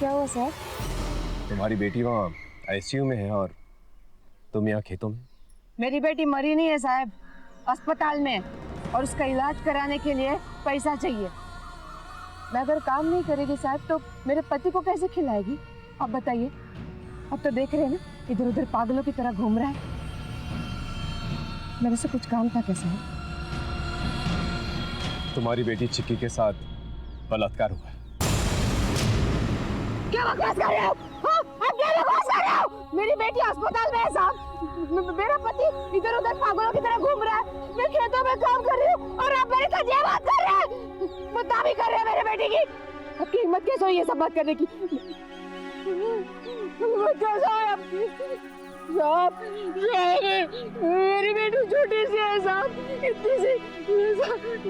क्या हुआ सर? तुम्हारी बेटी वहाँ आईसीयू में है और तुम यहाँ खेतों में। मेरी बेटी मरी नहीं है साहब, अस्पताल में, और उसका इलाज कराने के लिए पैसा चाहिए। मैं अगर काम नहीं करेगी साहब तो मेरे पति को कैसे खिलाएगी? आप बताइए। अब तो देख रहे हैं ना, इधर उधर पागलों की तरह घूम रहा है। मेरे से कुछ काम था क्या साहब? तुम्हारी बेटी चिक्की के साथ बलात्कार हुआ है। क्या बकवास कर रहे हो? हाँ? आप क्या बकवास कर रहे हो? मेरी बेटी अस्पताल में है साहब। मेरा पति इधर उधर पागलों की तरह घूम रहा है। मैं खेतों में काम कर रही हूँ और आप मेरे साथ ये बात कर रहे हैं। बदनामी कर रहे हैं मेरे बेटी की। आपकी हिम्मत कैसे हुई ये सब बात करने की? हिम्मत कैसे हुई आपकी? साहब, मेरी बेटी छोटी सी है साहब, इतनी सी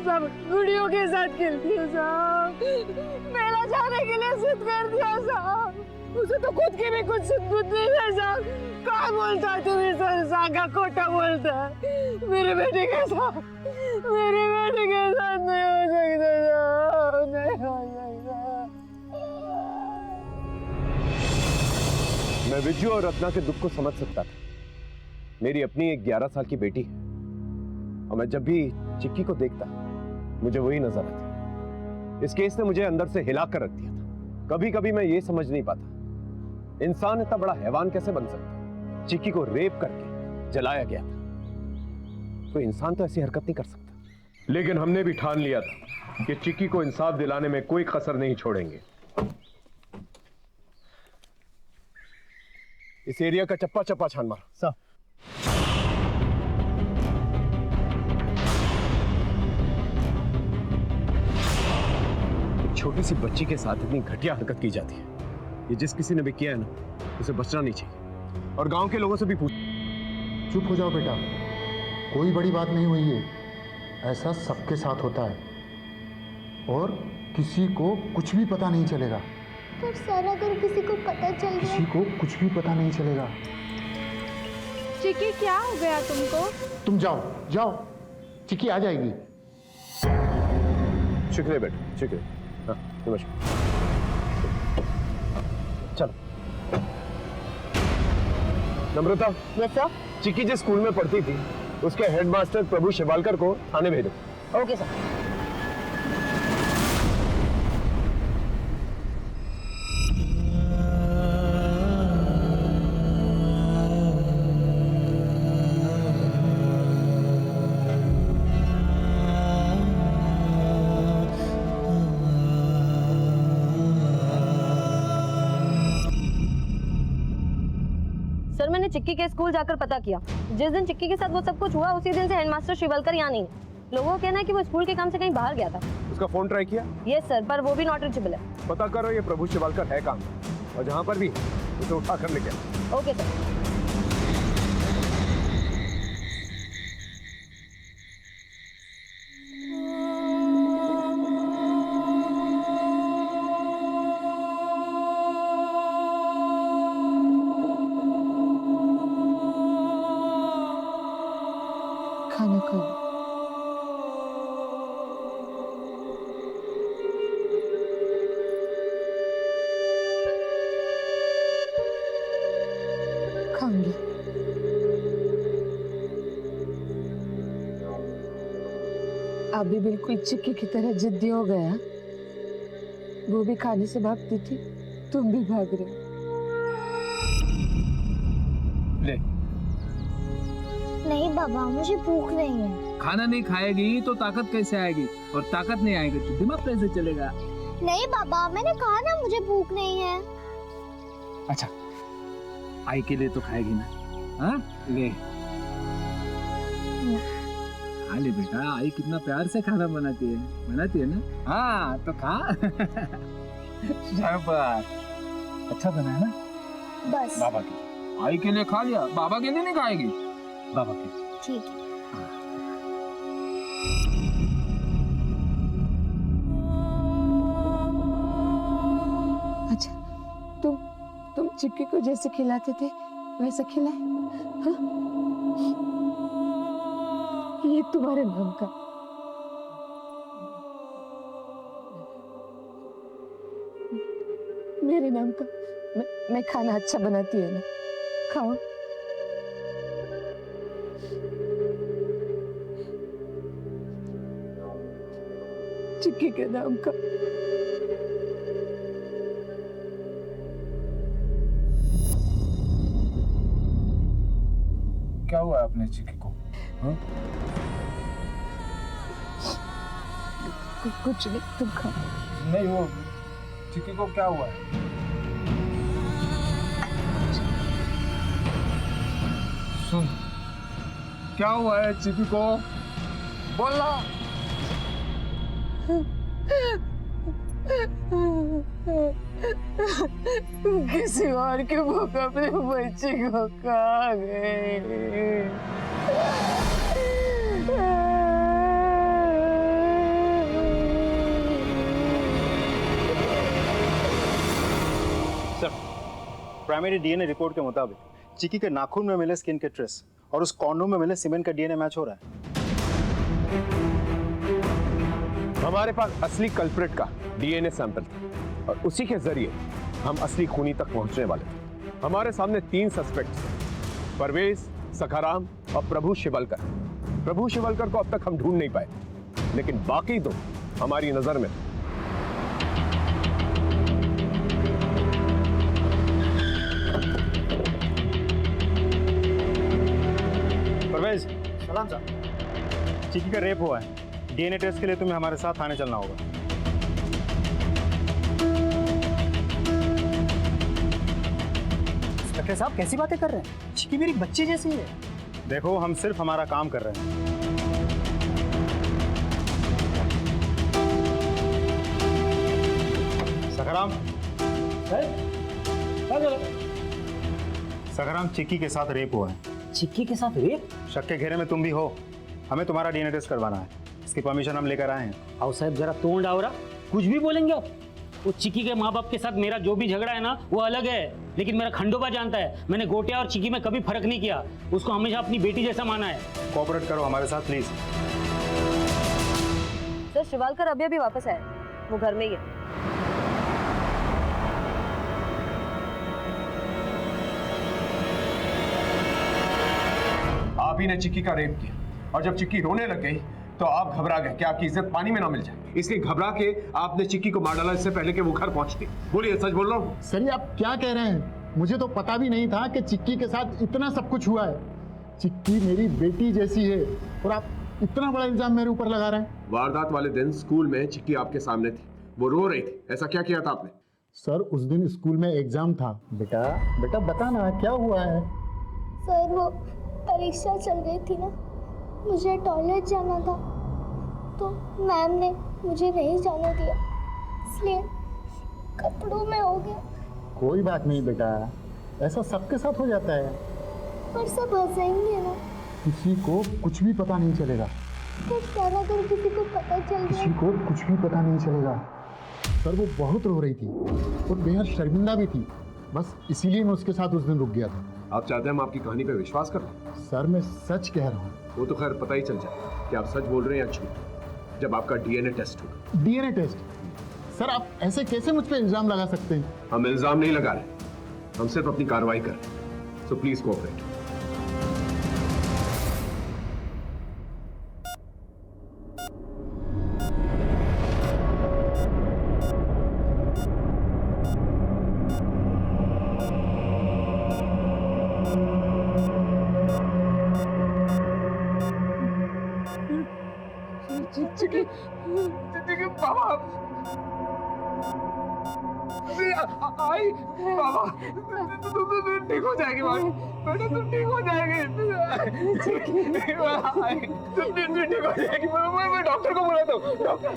सब गुड़ियों के साथ खेलती है साहब। मेला जाने के लिए जिद कर दिया साहब। उसे तो खुद की भी कुछ बुद्धि नहीं है साहब। क्या बोलता है तुम्हें सर? सागा खोटा बोलता है। मेरे बेटे के साथ नहीं हो सकता साहब, नहीं हो सकता। मैं विजू और रत्ना के दुख को समझ सकता था। मेरी अपनी एक 11 साल की बेटी है और मैं जब भी चिक्की को देखता मुझे वही नजर आती। इस केस ने मुझे अंदर से हिला कर रख दिया था। कभी कभी मैं ये समझ नहीं पाता, इंसान इतना बड़ा हैवान कैसे बन सकता है? चिक्की को रेप करके जलाया गया था। कोई इंसान तो ऐसी हरकत नहीं कर सकता। लेकिन हमने भी ठान लिया था कि चिक्की को इंसाफ दिलाने में कोई कसर नहीं छोड़ेंगे। इस एरिया का चप्पा चप्पा छान मार। सर। एक छोटी सी बच्ची के साथ इतनी घटिया हरकत की जाती है, ये जिस किसी ने भी किया है ना, उसे बचना नहीं चाहिए। और गांव के लोगों से भी पूछ। चुप हो जाओ बेटा, कोई बड़ी बात नहीं हुई है। ऐसा सबके साथ होता है और किसी को कुछ भी पता नहीं चलेगा। पर सर, अगर किसी को पता चल गया? किसी को कुछ भी पता नहीं चलेगा। चिक्की, क्या हो गया तुमको? तुम जाओ जाओ, चिक्की आ जाएगी। शुक्रिया बेटा, शुक्रिया। हाँ, नमस्कार। चलो। नम्रता। Yes sir. चिक्की जिस स्कूल में पढ़ती थी उसके हेडमास्टर प्रभु शिवालकर को थाने भेजो। Okay sir. सर, मैंने चिक्की के स्कूल जाकर पता किया। जिस दिन चिक्की के साथ वो सब कुछ हुआ उसी दिन से हेडमास्टर शिवलकर यहाँ नहीं है। लोगों का कहना है कि वो स्कूल के काम से कहीं बाहर गया था। उसका फोन ट्राई किया? यस सर, पर वो भी नॉट रीचेबल है। पता करो ये प्रभु शिवालकर है कहाँ, और जहाँ पर भी उसे उठा कर लेके आओ। Okay sir. खाना खाओ। खाऊंगी। आप भी बिल्कुल चिक्की की तरह जिद्दी हो गया। वो भी खाने से भागती थी, तुम भी भाग रहे हो। ले। नहीं बाबा, मुझे भूख नहीं है। खाना नहीं खाएगी तो ताकत कैसे आएगी, और ताकत नहीं आएगी तो दिमाग कैसे चलेगा? नहीं बाबा, मैंने कहा ना मुझे भूख नहीं है। अच्छा, आई के लिए तो खाएगी ना? हाँ, ले खा ले बेटा। आई कितना प्यार से खाना बनाती है ना? हाँ तो खा। शाबाश, अच्छा बना है ना? बस। बाबा की आई के लिए खा लिया, बाबा के लिए नहीं खाएगी। बाबा के ठीक है। अच्छा, तुम चिक्की को जैसे खिलाते थे वैसा खिलाए? हाँ? ये तुम्हारे नाम का। मेरे नाम का। मैं खाना अच्छा बनाती है ना, खाओ। चिक्की के नाम का। क्या हुआ है अपने चिक्की को? हाँ? कुछ नहीं, तुम खाओ। नहीं, वो चिक्की को क्या हुआ है? सुन, क्या हुआ है चिक्की को? बोलना। किसी और के भूख अपने बच्चे को खा गए। सर, प्राइमरी डीएनए रिपोर्ट के मुताबिक चिक्की के नाखून में मिले स्किन के ट्रेस और उस कॉर्नर में मिले सीमेंट का डीएनए मैच हो रहा है। हमारे पास असली कल्प्रिट का डीएनए सैंपल था और उसी के जरिए हम असली खूनी तक पहुंचने वाले थे। हमारे सामने 3 सस्पेक्ट्स, परवेज, सखाराम और प्रभु शिवलकर। प्रभु शिवलकर को अब तक हम ढूंढ नहीं पाए, लेकिन बाकी 2 हमारी नजर में। परवेज, सलाम साहब। चिक्की का रेप हुआ है। डीएनए टेस्ट के लिए तुम्हें हमारे साथ थाने चलना होगा। इंस्पेक्टर साहब कैसी बातें कर रहे हैं? चिक्की मेरी बच्ची जैसी है। देखो, हम सिर्फ हमारा काम कर रहे हैं। सखाराम, सखाराम, चिक्की के साथ रेप हुआ है। चिक्की के साथ रेप? शक के घेरे में तुम भी हो। हमें तुम्हारा डीएनए टेस्ट करवाना है। इसकी परमिशन हम लेकर आए हैं। आओ साहब, जरा तोड़ डावरा, कुछ भी बोलेंगे आप। वो चिक्की के माँ बाप के साथ मेरा जो भी झगड़ा है ना, वो अलग है, लेकिन मेरा खंडोबा जानता है, मैंने गोटिया और चिक्की में कभी फर्क नहीं किया। उसको हमेशा अपनी बेटी जैसा माना है। कोऑपरेट करो हमारे साथ प्लीज। सर, शिवालकर अभी अभी वापस आए, वो घर में ही है। आप ही ने चिक्की का रेप किया और जब चिक्की रोने लग गई तो आप घबरा गए कि आपकी इज्जत पानी में ना मिल जाए, इसलिए घबरा के आपने चिक्की को मार डाला इससे पहले कि वो घर पहुंचती। बोलिए, सच बोल रहा हूँ? सर ये आप क्या कह रहे हैं? मुझे तो पता भी नहीं था कि चिक्की के साथ इतना सब कुछ हुआ है। चिक्की मेरी बेटी जैसी है और आप इतना बड़ा इल्जाम मेरे ऊपर लगा रहे हैं। वारदात वाले दिन स्कूल में चिक्की आपके सामने थी, वो रो रही थी। ऐसा क्या किया था आपने? सर उस दिन स्कूल में एग्जाम था। बेटा बेटा बता ना क्या हुआ है। सर वो परीक्षा चल रही थी ना, मुझे टॉयलेट जाना था तो मैम ने मुझे नहीं जाने दिया, इसलिए कपड़ों में हो गया। कोई बात नहीं बेटा, ऐसा सबके साथ हो जाता है। पर सब हंसेंगे ना। किसी को कुछ भी पता नहीं चलेगा। तो क्या अगर किसी को पता चल किसी गया? को कुछ भी पता नहीं चलेगा। सर वो बहुत रो रही थी और बेहद शर्मिंदा भी थी, बस इसीलिए मैं उसके साथ उस दिन रुक गया था। आप चाहते हैं हम आपकी कहानी पे विश्वास कर लें? सर मैं सच कह रहा हूँ। वो तो खैर पता ही चल जाए कि आप सच बोल रहे हैं या झूठ जब आपका डीएनए टेस्ट होगा। DNA test? सर आप ऐसे कैसे मुझ पे इल्जाम लगा सकते हैं? हम इल्जाम नहीं लगा रहे, हम सिर्फ अपनी कार्रवाई कर रहे हैं। So please cooperate. बाबा, आई बाबा, तुम ठीक हो जाएगी बेटा, तुम ठीक हो जाएगी। तुम ठीक हो जाएगी। मैं डॉक्टर को बुलाता हूँ। डॉक्टर।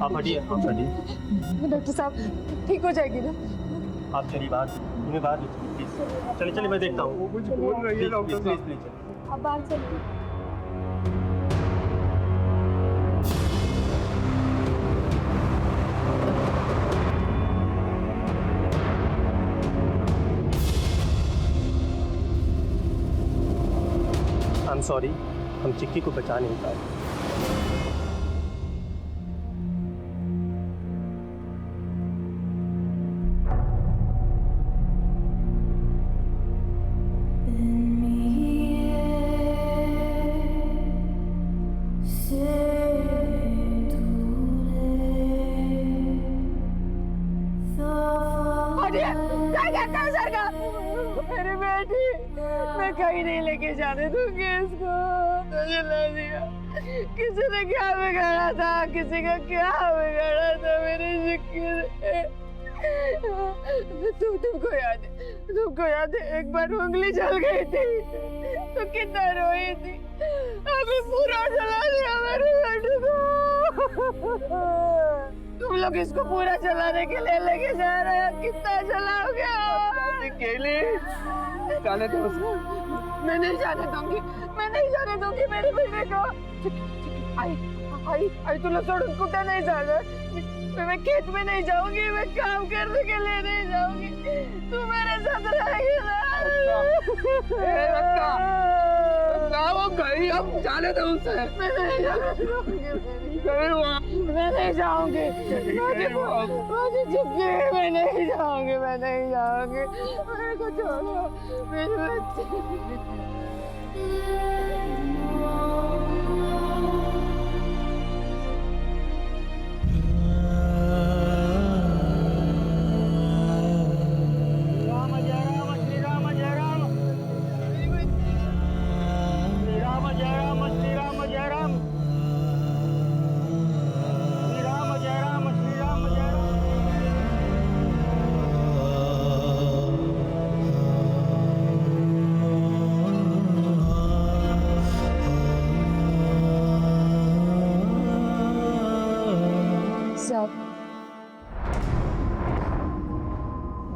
आप हटिए, आप हटिए। डॉक्टर साहब ठीक हो जाएगी ना? आप चलिए बाहर, तुम्हें बाहर प्लीज। चलिए चलिए, मैं देखता हूँ। वो कुछ बोल रही है डॉक्टर साहब। प्लीज। अब बाहर चलिए। आई एम सॉरी, हम चिक्की को बचा नहीं पाए। मेरी बेटी, मैं कहीं नहीं लेके जाने दूंगी इसको। तो जला दिया। किसी ने क्या बिगाड़ा था, किसी का क्या बिगाड़ा था मेरी चिक्की ने। तुमको याद है एक बार उंगली जल गई थी तो कितना रोई थी। अभी पूरा जला दिया मेरी बेटी को। तुम लोग इसको पूरा चलाने के लिए लेके जा रहे हैं, कितना चलाओगे? केली जाने दो उसको। मैं नहीं जाने दूंगी, मैं नहीं जाने दूंगी मेरे बेटे को। आई तुला सोडून कुठं नहीं जाना। मैं खेत में नहीं जाऊंगी, मैं काम करने के लिए नहीं जाऊंगी। तू मेरे साथ रहेगी ना। वो गई, अब जाने दो उसे। मैं नहीं जाने दूंगी। मैं नहीं जाऊंगी। मुझे चिक्की, मैं नहीं जाऊंगी, मैं नहीं जाऊंगी। मेरे को छोड़ो, मेरे बच्चे।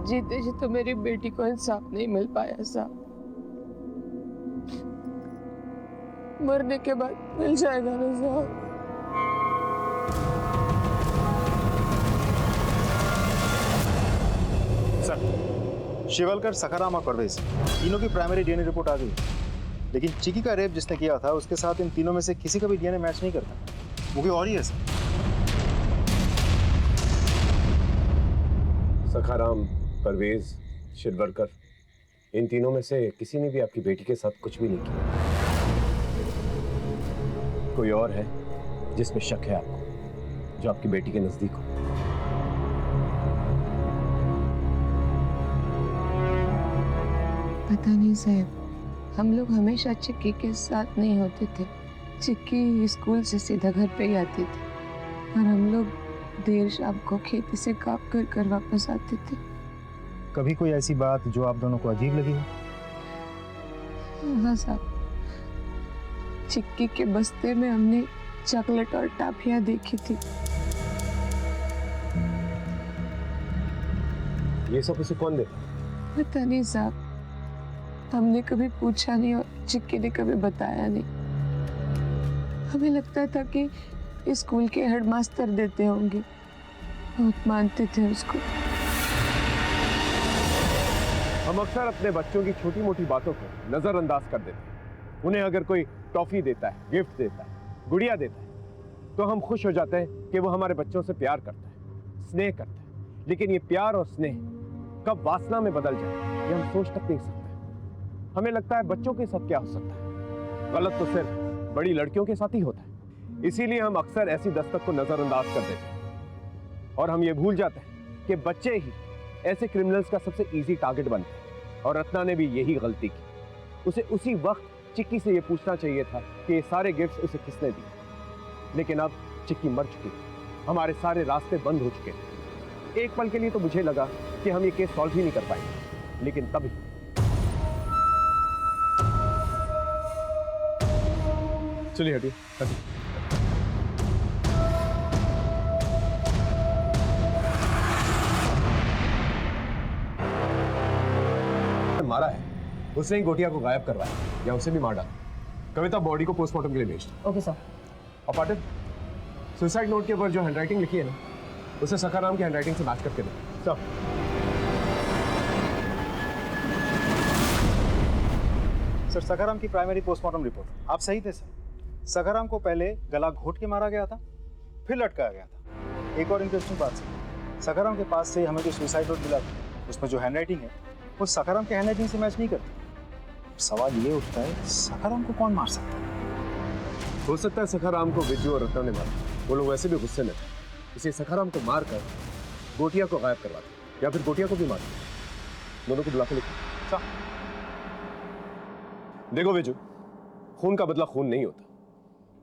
जीते जी तो मेरी बेटी को इंसाफ नहीं मिल पाया साहब। मरने के बाद मिल जाएगा ना साहब। सर, शिवलकर, सखाराम और परवेज तीनों की प्राइमरी डीएनए रिपोर्ट आ गई, लेकिन चिकी का रेप जिसने किया था उसके साथ इन तीनों में से किसी का भी डीएनए मैच नहीं करता। वो कोई और ही है सर। सखाराम, परवेज, शिरवरकर, इन तीनों में से किसी ने भी आपकी बेटी के साथ कुछ भी नहीं किया। कोई और है जिसमें शक है आपको, जो आपकी बेटी के नजदीक हो? पता नहीं साहब, हम लोग हमेशा चिक्की के साथ नहीं होते थे। चिक्की स्कूल से सीधा घर पे ही आती थी और हम लोग देर शाम को खेती से काम कर वापस आते थे। कभी कोई ऐसी बात जो आप दोनों को अजीब लगी हो? हाँ साहब, चिक्की के बस्ते में हमने चॉकलेट और टाफियां देखी थी। ये सब उसे कौन देता? पता नहीं साहब, हमने कभी पूछा नहीं और चिक्की ने कभी बताया नहीं। हमें लगता था कि स्कूल के हेडमास्टर देते होंगे, बहुत मानते थे उसको। हम अक्सर अपने बच्चों की छोटी मोटी बातों को नजरअंदाज कर देते हैं। उन्हें अगर कोई टॉफी देता है, गिफ्ट देता है, गुड़िया देता है, तो हम खुश हो जाते हैं कि वो हमारे बच्चों से प्यार करता है, स्नेह करता है। लेकिन ये प्यार और स्नेह कब वासना में बदल जाए, ये हम सोच तक नहीं सकते। हमें लगता है बच्चों के साथ क्या हो सकता है, गलत तो सिर्फ बड़ी लड़कियों के साथ ही होता है। इसीलिए हम अक्सर ऐसी दस्तक को नजरअंदाज कर देते हैं और हम ये भूल जाते हैं कि बच्चे ही ऐसे क्रिमिनल्स का सबसे इजी टारगेट बनते हैं। और रत्ना ने भी यही गलती की। उसे उसी वक्त चिक्की से ये पूछना चाहिए था कि ये सारे गिफ्ट्स उसे किसने दिए। लेकिन अब चिक्की मर चुकी, हमारे सारे रास्ते बंद हो चुके हैं। एक पल के लिए तो मुझे लगा कि हम ये केस सॉल्व ही नहीं कर पाएंगे, लेकिन तभी चलिए हटिए। मारा है उसने ही गोटिया को गायब करवाया या उसे भी मार डाला। कविता बॉडी को पोस्टमार्टम के लिए भेज दो। Okay sir. और पाटिल, सुसाइड नोट के ऊपर जो हैंडराइटिंग लिखी है ना, उसे सखाराम की हैंडराइटिंग से मैच करके दो। सर सखाराम की प्राइमरी पोस्टमार्टम रिपोर्ट। आप सही थे सर। सखाराम को पहले गला घोट के मारा गया था, फिर लटकाया गया था। एक और इंटरेस्टिंग बात सर, सखाराम के पास से हमें जो सुसाइड नोट मिला था उसमें जो हैंडराइटिंग है वो सखाराम के हैंडराइटिंग से मैच नहीं करती। सवाल ये उठता है सखाराम को कौन मार सकता है? हो सकता है सखाराम को विजू और रत्ना ने मारा। वो लोग वैसे भी गुस्से में थे, इसे सखाराम को मार कर गोटिया को गायब करवा दिया, या फिर गोटिया को भी मार दिया। दोनों को बुला के लिखा। देखो विजू, खून का बदला खून नहीं होता।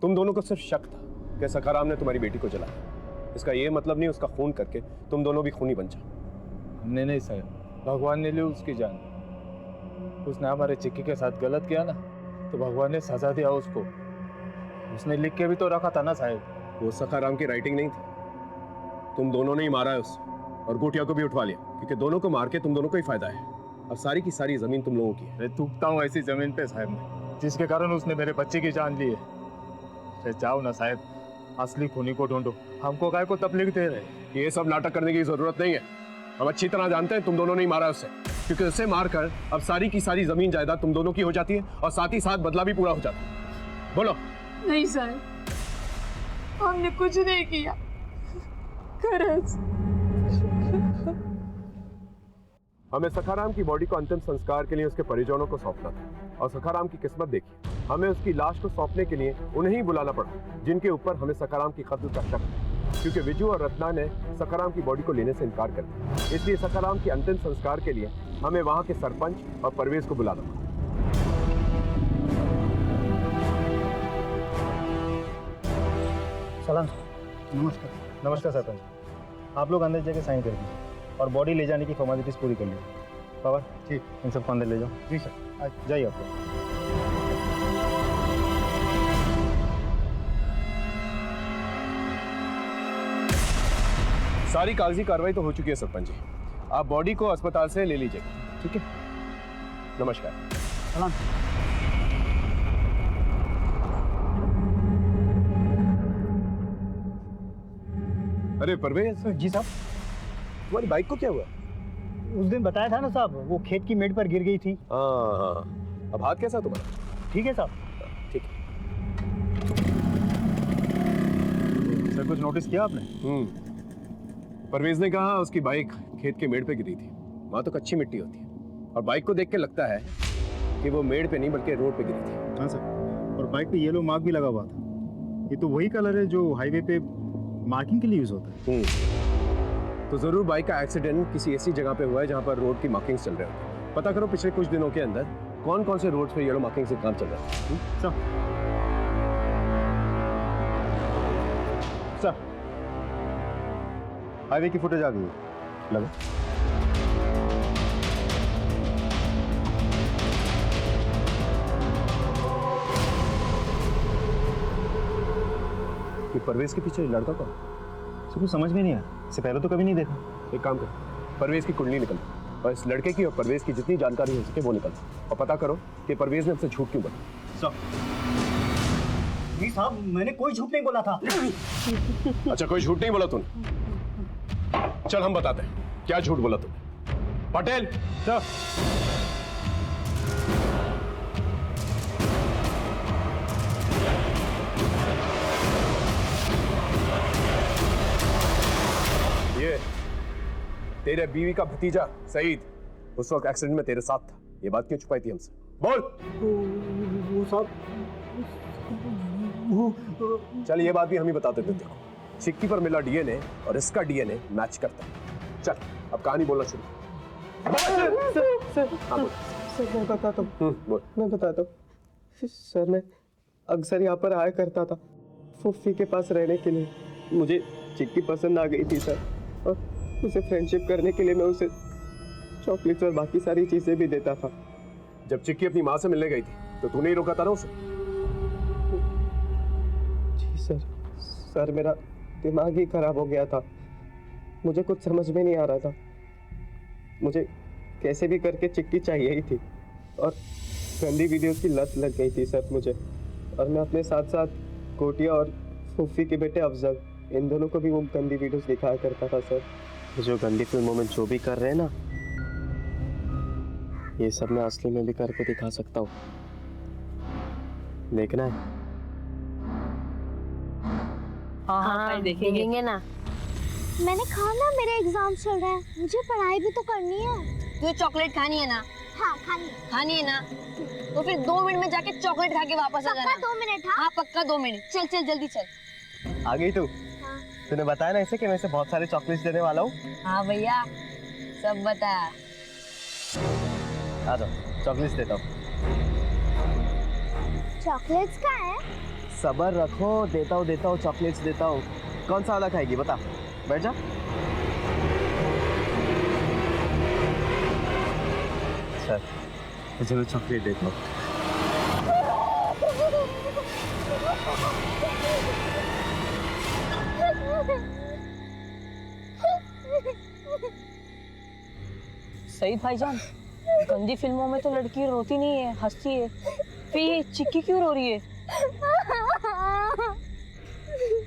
तुम दोनों को सिर्फ शक था कि सखाराम ने तुम्हारी बेटी को जलाया। इसका यह मतलब नहीं उसका खून करके तुम दोनों भी खूनी बन जाओ। हमने नहीं सर, भगवान ने ली उसकी जान। उसने हमारे चिक्की के साथ गलत किया ना, तो भगवान ने सजा दिया उसको। उसने लिख के भी तो रखा था ना साहब। वो सखाराम की राइटिंग नहीं थी, तुम दोनों ने ही मारा है उसे, और गोटिया को भी उठवा लिया, क्योंकि दोनों को मार के तुम दोनों को ही फायदा है। अब सारी की सारी जमीन तुम लोगों की है। मैं थूकता हूँ ऐसी जमीन पे साहब में, जिसके कारण उसने मेरे बच्चे की जान ली है। जाओ ना साहब, असली खूनी को ढूंढो, हमको काय को तकलीफ दे रहे। ये सब नाटक करने की जरूरत नहीं है। हम अच्छी तरह जानते हैं तुम दोनों ने ही मारा उसे, क्योंकि उसे मारकर अब सारी की सारी जमीन जायदाद तुम दोनों की हो जाती है, और साथ ही साथ बदला भी पूरा हो जाता है। बोलो। नहीं सर, हमने कुछ नहीं किया। खरच। हमें सखाराम की बॉडी को अंतिम संस्कार के लिए उसके परिजनों को सौंपना था, और सखाराम की किस्मत देखिए, हमें उसकी लाश को सौंपने के लिए उन्हें ही बुलाना पड़ा जिनके ऊपर हमें सखाराम की कत्ल का शक है, क्योंकि विजू और रत्ना ने सखाराम की बॉडी को लेने से इनकार कर दिया। इसलिए सखाराम के अंतिम संस्कार के लिए हमें वहां के सरपंच और परवेज को बुलाना पड़ा। सलाम। नमस्कार। नमस्कार सरपंच। आप लोग अंदर जाके साइन कर दीजिए और बॉडी ले जाने की फॉर्मेलिटीज पूरी कर लीजिए। बाबा ठीक, इन सबको अंदर ले जाओ। जी सर, जाइए आप लोग। सारी कागजी कार्रवाई तो हो चुकी है सरपंच जी, आप बॉडी को अस्पताल से ले लीजिएगा। ठीक है, नमस्कार। सलाम। अरे परवेज। जी साहब। तुम्हारी बाइक को क्या हुआ? उस दिन बताया था ना साहब, वो खेत की मेड़ पर गिर गई थी। हाँ, अब हाथ कैसा तुम्हारा? ठीक है साहब। ठीक है। सर कुछ नोटिस किया आपने? परवेज ने कहा उसकी बाइक खेत के मेड़ पे गिरी थी। वहां तो कच्ची मिट्टी होती है, और बाइक को देख के लगता है कि वो मेड़ पे नहीं बल्कि रोड पे गिरी थी। हाँ सर, और बाइक पे येलो मार्क भी लगा हुआ था। ये तो वही कलर है जो हाईवे पे मार्किंग के लिए यूज होता है। तो जरूर बाइक का एक्सीडेंट किसी ऐसी जगह पे हुआ है जहां पर रोड की मार्किंग्स चल रहे होते। पता करो पिछले कुछ दिनों के अंदर कौन कौन से रोड पे येलो मार्किंग से काम चल रहा है। सर हाईवे की फुटेज आ गई है, लगा। कि परवेज के पीछे लड़का कौन? सर कुछ समझ में नहीं आया, इससे पहले तो कभी नहीं देखा। एक काम कर, परवेज की कुंडली निकल और इस लड़के की और परवेज की जितनी जानकारी हो सके वो निकल, और पता करो कि परवेज ने हमसे झूठ क्यों बोला। सर जी साहब, मैंने कोई झूठ नहीं बोला था। अच्छा, कोई झूठ नहीं बोला तूने? चल हम बताते हैं क्या झूठ बोला तूने। पटेल सर। ये तेरे बीवी का भतीजा सईद उस वक्त एक्सीडेंट में तेरे साथ था, ये बात क्यों छुपाई थी हमसे? बोल। वो साहब, चल ये बात भी हम ही बताते थे। देखो, चिक्की पर मिला डीएनए और इसका डीएनए मैच करता है। चल अब कहानी बोलना शुरू। सर मैं बताता हूँ। सर मैं अक्सर यहाँ पर आया करता था फुफ्फी के पास रहने के लिए। मुझे चिक्की पसंद आ गई थी सर, और उसे फ्रेंडशिप करने के लिए मैं उसे चॉकलेट्स और बाकी सारी चीजें भी देता था। जब चिक्की अपनी माँ से मिलने गई थी तो तूने ही रोका था ना उसे? जी सर मेरा दिमाग ही खराब हो गया था, मुझे कुछ समझ में नहीं आ रहा था। मुझे कैसे भी करके चिक्की चाहिए ही थी, और गंदी वीडियोस की लत लग गई थी सर मुझे। और मैं अपने साथ साथ कोटिया और फुफ्फी के बेटे अफजल, इन दोनों को भी वो गंदी वीडियोस दिखाया करता था सर। जो गंदी फिल्मों में जो भी कर रहे हैं ना, ये सब मैं असली में भी करके दिखा सकता हूँ। देखना है? हाँ देखेंगे ना। मैंने कहा ना मेरे एग्जाम चल रहे हैं, मुझे पढ़ाई भी तो करनी है। तुझे चॉकलेट खानी है ना? हाँ खानी है। खानी है ना? तो फिर 2 मिनट में जाके चॉकलेट खा के वापस आ जाना। 2 मिनट? हाँ पक्का 2 मिनट। चल चल जल्दी चल। आ गई तू? तूने बताया ना इसे कि मैं इसे बहुत सारे चॉकलेट्स देने वाला हूँ। हाँ भैया सब बता। आ जाओ, चॉकलेट्स देता हूँ। चॉकलेट्स का है? सबर रखो, देता हूँ चॉकलेट्स देता हूँ। कौन सा वाला खाएगी बता? बैठ जा। अच्छा तुझे मैं चॉकलेट देता हूँ। सईद भाईजान, गंदी फिल्मों में तो लड़की रोती नहीं है, हंसती है। फिर ये चिक्की क्यों रो रही है?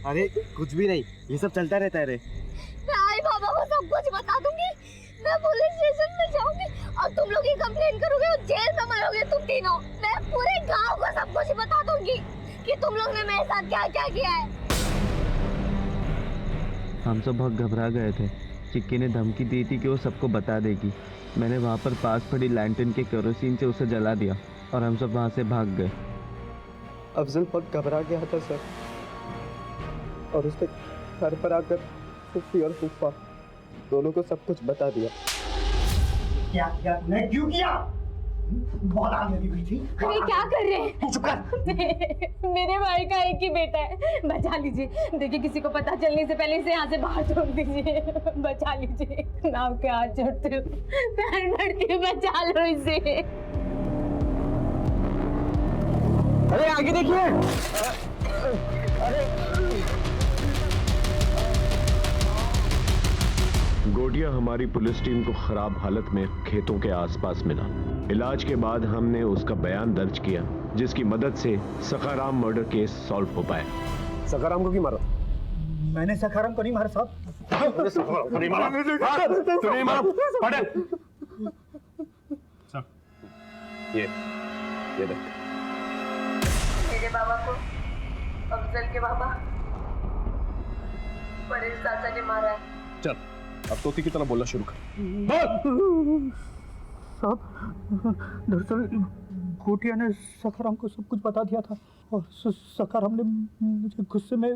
अरे कुछ भी नहीं, ये सब चलता रहता है रे। मैं आई बाबा को सब कुछ बता दूंगी। मैं पुलिस स्टेशन में जाऊंगी और तुम लोग ही कंप्लेन करोगे और जेल में मरोगे तुम तीनों। मैं पूरे गांव को सब कुछ बता दूंगी कि तुम लोग ने मेरे साथ क्या क्या किया है। हम सब बहुत घबरा गए थे। चिक्की ने धमकी दी थी कि वो सबको बता देगी। मैंने वहाँ पर पास पड़ी लैंटर्न के केरोसिन से उसे जला दिया और हम सब वहाँ से भाग गए। अफजल बहुत घबरा गया था सर, और उसने घर पर आकर फूफी और फूफा दोनों को सब कुछ बता दिया। क्या किया तूने? क्यों किया? बहुत आग लगी हुई थी। अरे क्या कर रहे हैं? चुप कर। मेरे भाई का एक ही बेटा है, बचा लीजिए। देखिए किसी को पता चलने से पहले इसे यहाँ से बाहर छोड़ दीजिए। बचा लीजिए, नाम के हाथ जोड़ते हो, पैर पड़ते हो, बचा लो इसे। अरे आगे देखिए। गोटिया हमारी पुलिस टीम को खराब हालत में खेतों के आसपास मिला। इलाज के बाद हमने उसका बयान दर्ज किया, जिसकी मदद से सखाराम मर्डर केस सॉल्व हो पाया। सखाराम को क्यों मारा? मैंने सखाराम को नहीं मारा साहब। नहीं मारा। नहीं मारा। पढ़े। ये देख। मेरे बाबा को अफजल के बाबा परेश चाचा ने मारा है। चल अब तोती की तरह बोलना शुरू कर। साहब दरअसल गोटिया ने सखाराम को सब कुछ बता दिया था और सखाराम ने मुझे गुस्से में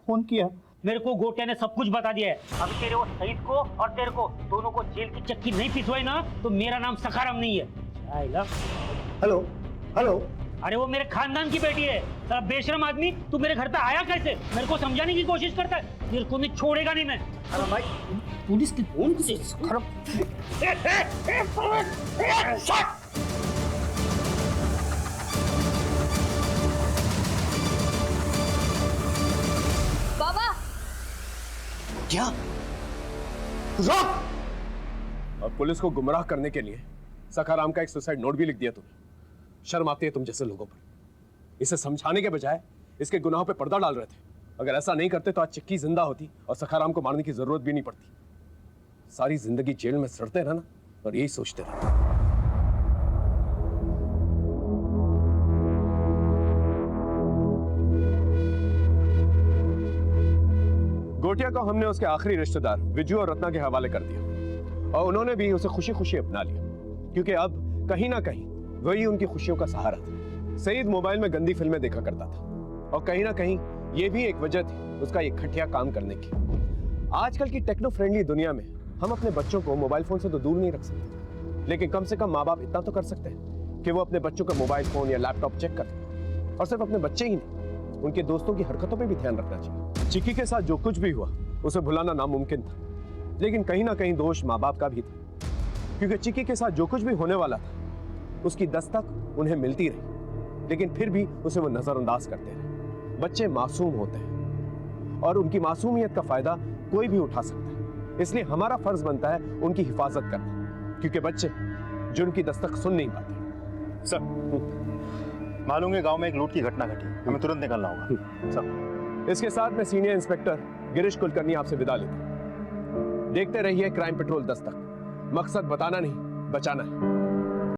फोन किया। मेरे को गोटिया ने सब कुछ बता दिया है। अब तेरे वो सईद को और तेरे को दोनों को जेल की चक्की नहीं पिसवाई ना तो मेरा नाम सखाराम नहीं है। Hello hello. अरे वो मेरे खानदान की बेटी है। साला बेशरम आदमी, तू मेरे घर पे आया कैसे? मेरे को समझाने की कोशिश करता है। तेरे को नहीं छोड़ेगा नहीं मैं। अरे भाई पुलिस की फोन से खराब। बाबा क्या? रोक! और पुलिस को गुमराह करने के लिए सखाराम का एक सुसाइड नोट भी लिख दिया तुमने। शर्म आती है तुम जैसे लोगों पर। इसे समझाने के बजाय इसके गुनाहों पे पर्दा डाल रहे थे। अगर ऐसा नहीं करते तो आज चिक्की जिंदा होती और सखाराम को मारने की जरूरत भी नहीं पड़ती। सारी जिंदगी जेल में सड़ते रहना और यही सोचते रहना। गोटिया को हमने उसके आखिरी रिश्तेदार विजू और रत्ना के हवाले कर दिया और उन्होंने भी उसे खुशी खुशी अपना लिया, क्योंकि अब कहीं ना कहीं वही उनकी खुशियों का सहारा था। सईद मोबाइल में गंदी फिल्में देखा करता था और कहीं ना कहीं ये भी एक वजह थी उसका ये घटिया काम करने की। आजकल की टेक्नो फ्रेंडली दुनिया में हम अपने बच्चों को मोबाइल फोन से तो दूर नहीं रख सकते, लेकिन कम से कम माँ बाप इतना तो कर सकते हैं कि वो अपने बच्चों का मोबाइल फोन या लैपटॉप चेक करें। और सिर्फ अपने बच्चे ही नहीं, उनके दोस्तों की हरकतों पर भी ध्यान रखना चाहिए। चिक्की के साथ जो कुछ भी हुआ उसे भुलाना नामुमकिन था, लेकिन कहीं ना कहीं दोष माँ बाप का भी था, क्योंकि चिक्की के साथ जो कुछ भी होने वाला था उसकी दस्तक उन्हें मिलती रही, लेकिन फिर भी उसे वो नजरअंदाज करते रहे। बच्चे मासूम होते हैं और उनकी मासूमियत का फायदा कोई भी उठा सकता है, इसलिए हमारा फर्ज बनता है उनकी हिफाजत करना, क्योंकि बच्चे जो उनकी दस्तक सुन नहीं पाते। सर मालूम है गांव में एक लूट की घटना घटी, हमें तुरंत निकलना होगा। सर इसके साथ में सीनियर इंस्पेक्टर गिरीश कुलकर्णी आपसे विदा लेते हैं। देखते रहिए क्राइम पेट्रोल दस्तक। मकसद बताना नहीं, बचाना है।